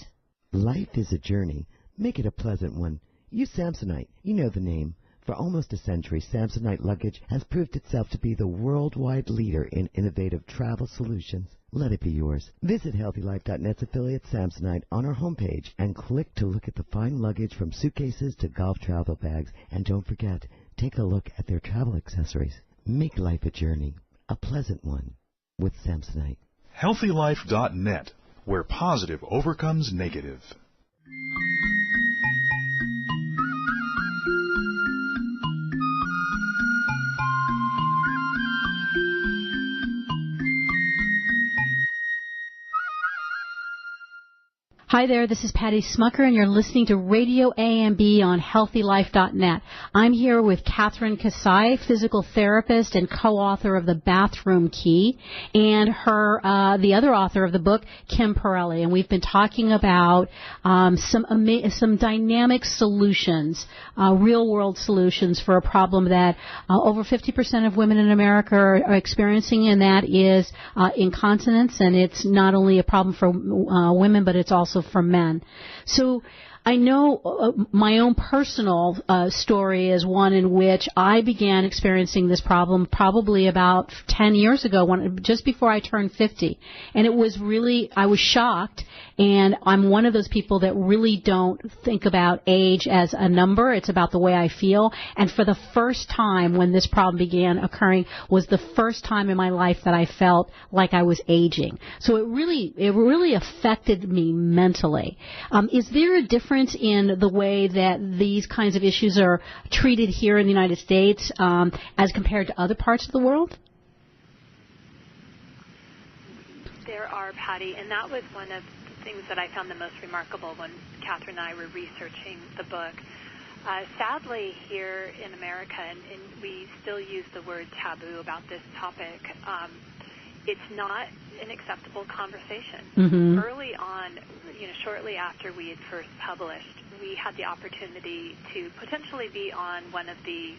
[SPEAKER 7] Life is a journey. Make it a pleasant one. Use Samsonite. You know the name. For almost a century, Samsonite luggage has proved itself to be the worldwide leader in innovative travel solutions. Let it be yours. Visit HealthyLife.net's affiliate Samsonite on our homepage and click to look at the fine luggage from suitcases to golf travel bags. And don't forget, take a look at their travel accessories. Make life a journey, a pleasant one, with Samsonite.
[SPEAKER 2] HealthyLife.net, where positive overcomes negative.
[SPEAKER 3] Hi there, this is Patty Schmucker, and you're listening to RadioAMB on HealthyLife.net. I'm here with Kathryn Kassai, physical therapist and co-author of The Bathroom Key, and the other author of the book, Kim Perelli. And we've been talking about some dynamic solutions, real-world solutions for a problem that over 50% of women in America are experiencing, and that is incontinence. And it's not only a problem for women, but it's also for men. So I know my own personal story is one in which I began experiencing this problem probably about 10 years ago, just before I turned 50. And it was really, I was shocked, and I'm one of those people that really don't think about age as a number. It's about the way I feel. And for the first time when this problem began occurring was the first time in my life that I felt like I was aging. So it really affected me mentally. Is there a difference in the way that these kinds of issues are treated here in the United States as compared to other parts of the world?
[SPEAKER 5] There are, Patty, and that was one of the things that I found the most remarkable when Kathryn and I were researching the book. Sadly, here in America, and we still use the word taboo about this topic, it's not an acceptable conversation.
[SPEAKER 3] Mm-hmm.
[SPEAKER 5] Early on, shortly after we had first published, we had the opportunity to potentially be on one of the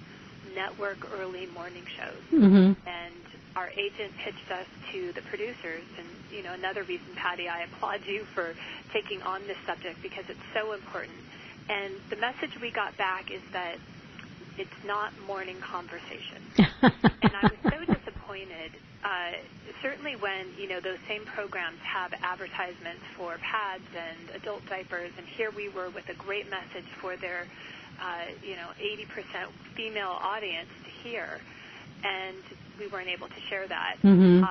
[SPEAKER 5] network early morning shows.
[SPEAKER 3] Mm-hmm.
[SPEAKER 5] And our agent pitched us to the producers, and, you know, another reason, Patty, I applaud you for taking on this subject because it's so important. And the message we got back is that it's not morning conversation. And I was so disappointed, certainly when, you know, those same programs have advertisements for pads and adult diapers, and here we were with a great message for their, 80% female audience to hear, and we weren't able to share that.
[SPEAKER 3] Mm-hmm.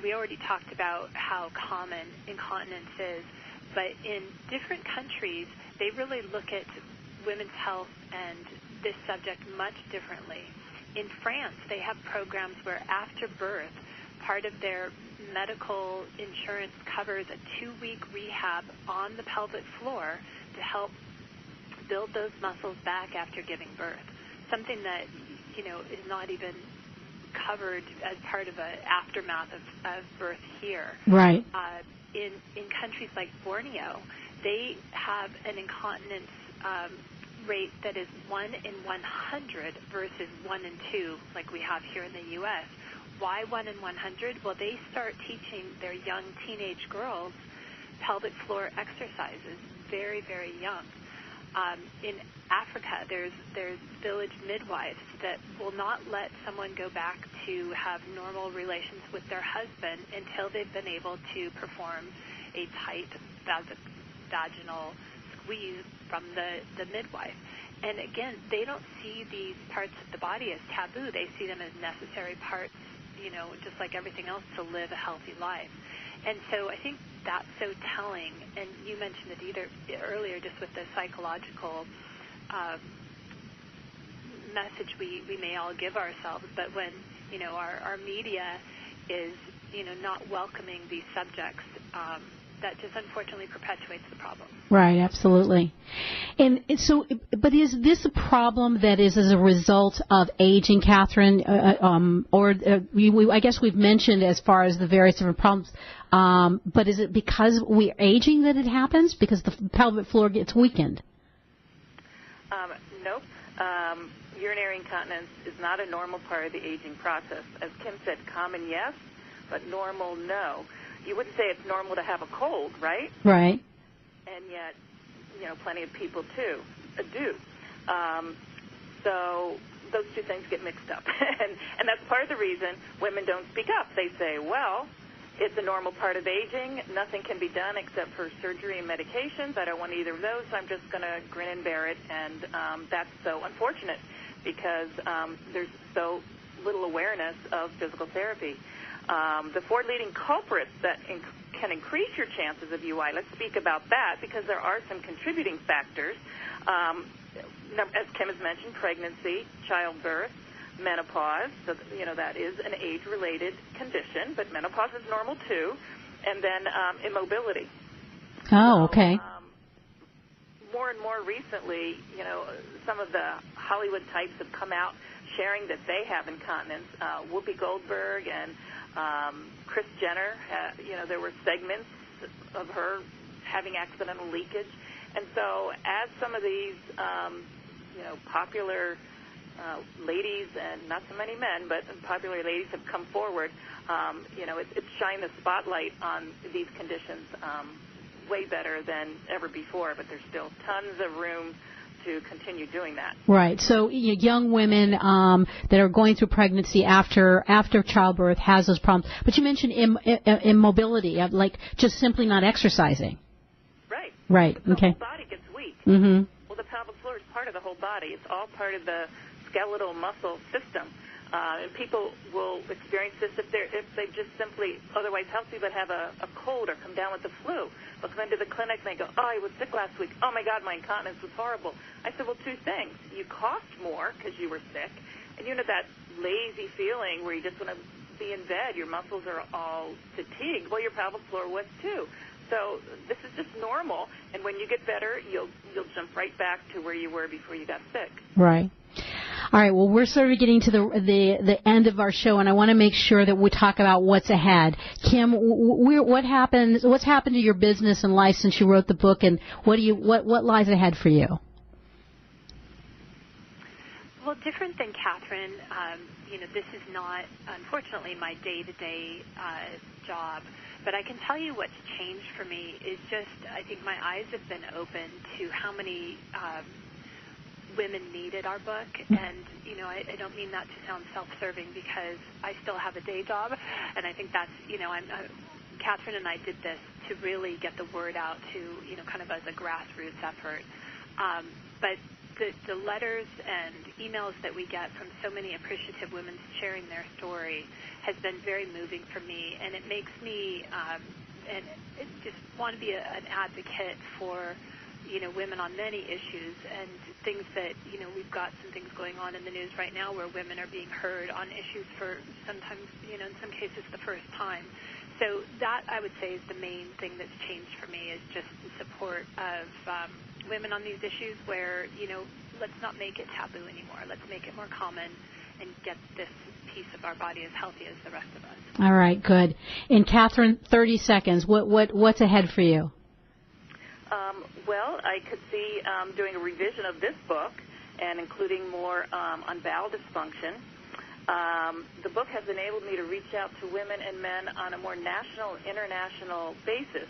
[SPEAKER 5] We already talked about how common incontinence is, but in different countries, they really look at women's health and this subject much differently. In France, they have programs where after birth, part of their medical insurance covers a 2-week rehab on the pelvic floor to help build those muscles back after giving birth, something that, you know, is not even covered as part of an aftermath of birth here.
[SPEAKER 3] Right.
[SPEAKER 5] In countries like Borneo, they have an incontinence rate that is 1 in 100 versus 1 in 2, like we have here in the U.S. Why 1 in 100? Well, they start teaching their young teenage girls pelvic floor exercises very, very young. In Africa, there's village midwives that will not let someone go back to have normal relations with their husband until they've been able to perform a tight vaginal squeeze from the midwife. And again, they don't see these parts of the body as taboo. They see them as necessary parts, you know, just like everything else, to live a healthy life. And so I think that's so telling. And you mentioned it earlier, just with the psychological message we may all give ourselves. But when, you know, our media is, you know, not welcoming these subjects, that just unfortunately perpetuates the problem.
[SPEAKER 3] Right, absolutely. And so, but is this a problem that is as a result of aging, Kathryn? I guess we've mentioned as far as the various different problems, but is it because we're aging that it happens? Because the pelvic floor gets weakened?
[SPEAKER 4] Nope. Urinary incontinence is not a normal part of the aging process. As Kim said, common, yes, but normal, no. You wouldn't say it's normal to have a cold, right?
[SPEAKER 3] Right.
[SPEAKER 4] And yet, you know, plenty of people do. So those two things get mixed up. and that's part of the reason women don't speak up. They say, well, it's a normal part of aging. Nothing can be done except for surgery and medications. I don't want either of those, so I'm just going to grin and bear it. And that's so unfortunate because there's so little awareness of physical therapy. The 4 leading culprits that can increase your chances of UI, let's speak about that because there are some contributing factors. As Kim has mentioned, pregnancy, childbirth, menopause. So, you know, that is an age-related condition, but menopause is normal too. And then immobility.
[SPEAKER 3] Oh, okay.
[SPEAKER 4] More and more recently, you know, some of the Hollywood types have come out sharing that they have incontinence. Whoopi Goldberg and Kris Jenner, you know, there were segments of her having accidental leakage. And so as some of these, you know, popular ladies, and not so many men, but popular ladies have come forward, you know, it's shined the spotlight on these conditions way better than ever before, but there's still tons of room to continue doing that. Right.
[SPEAKER 3] So young women that are going through pregnancy after childbirth has those problems. But you mentioned immobility, like just simply not exercising.
[SPEAKER 4] Right.
[SPEAKER 3] Right.
[SPEAKER 4] The whole body gets weak. Mm-hmm. Well, the pelvic floor is part of the whole body. It's all part of the skeletal muscle system. And people will experience this if they've just simply otherwise healthy but have a cold or come down with the flu. They'll come into the clinic and they go, oh, I was sick last week. Oh, my God, my incontinence was horrible. I said, well, 2 things. You coughed more because you were sick, and you know that lazy feeling where you just want to be in bed. Your muscles are all fatigued. Well, your pelvic floor was too. So this is just normal, and when you get better, you'll jump right back to where you were before you got sick. Right.
[SPEAKER 3] All right, well, we're sort of getting to the end of our show, and I want to make sure that we talk about what's ahead. Kim, what's happened to your business and life since you wrote the book, and what lies ahead for you?
[SPEAKER 4] Well,
[SPEAKER 5] Well, different than Kathryn, this is not, unfortunately, my day-to-day job. But I can tell you what's changed for me is just, I think my eyes have been open to how many women needed our book. And, I don't mean that to sound self-serving because I still have a day job. And I think that's, Kathryn and I did this to really get the word out to, kind of as a grassroots effort. But the letters and emails that we get from so many appreciative women sharing their story has been very moving for me, and it makes me and just want to be an advocate for women on many issues and things that we've got some things going on in the news right now where women are being heard on issues for sometimes in some cases the first time. So that, I would say, is the main thing that's changed for me, is just the support of women on these issues where, let's not make it taboo anymore. Let's make it more common and get this piece of our body as healthy as the rest of us.
[SPEAKER 3] All right, good. And Kathryn, 30 seconds. What's ahead for you?
[SPEAKER 4] Well, I could see doing a revision of this book and including more on bowel dysfunction. The book has enabled me to reach out to women and men on a more national, international basis.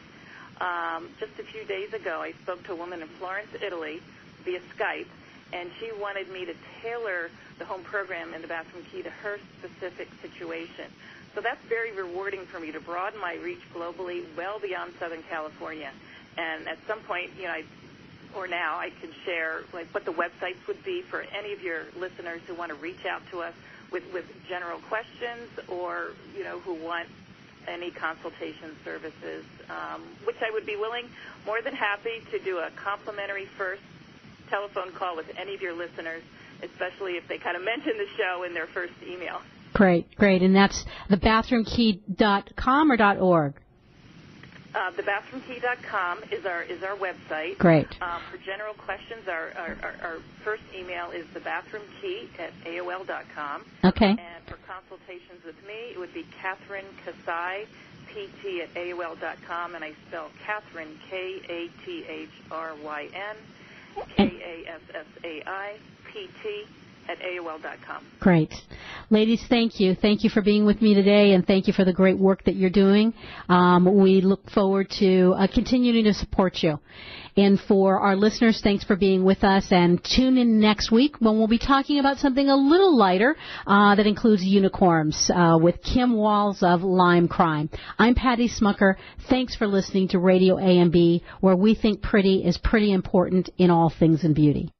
[SPEAKER 4] Just a few days ago, I spoke to a woman in Florence, Italy, via Skype, and she wanted me to tailor the home program in the Bathroom Key to her specific situation. So that's very rewarding for me to broaden my reach globally, well beyond Southern California. And at some point, now I can share what the websites would be for any of your listeners who want to reach out to us with general questions or, who want any consultation services, which I would be more than happy to do a complimentary first telephone call with any of your listeners, especially if they kind of mention the show in their first email.
[SPEAKER 3] Great. And that's thebathroomkey.com or .org?
[SPEAKER 4] Thebathroomkey.com is our website.
[SPEAKER 3] Great.
[SPEAKER 4] For general questions, our first email is thebathroomkey@AOL.com.
[SPEAKER 3] Okay.
[SPEAKER 4] And for consultations with me, it would be Kathryn Kassai, PT@AOL.com, and I spell Kathryn, Kathryn, Kassai, PT @AOL.com.
[SPEAKER 3] Great. Ladies, thank you. Thank you for being with me today, and thank you for the great work that you're doing. We look forward to continuing to support you. And for our listeners, thanks for being with us, and tune in next week when we'll be talking about something a little lighter that includes unicorns with Kim Walls of Lyme Crime. I'm Patty Schmucker. Thanks for listening to Radio AMB, where we think pretty is pretty important in all things in beauty.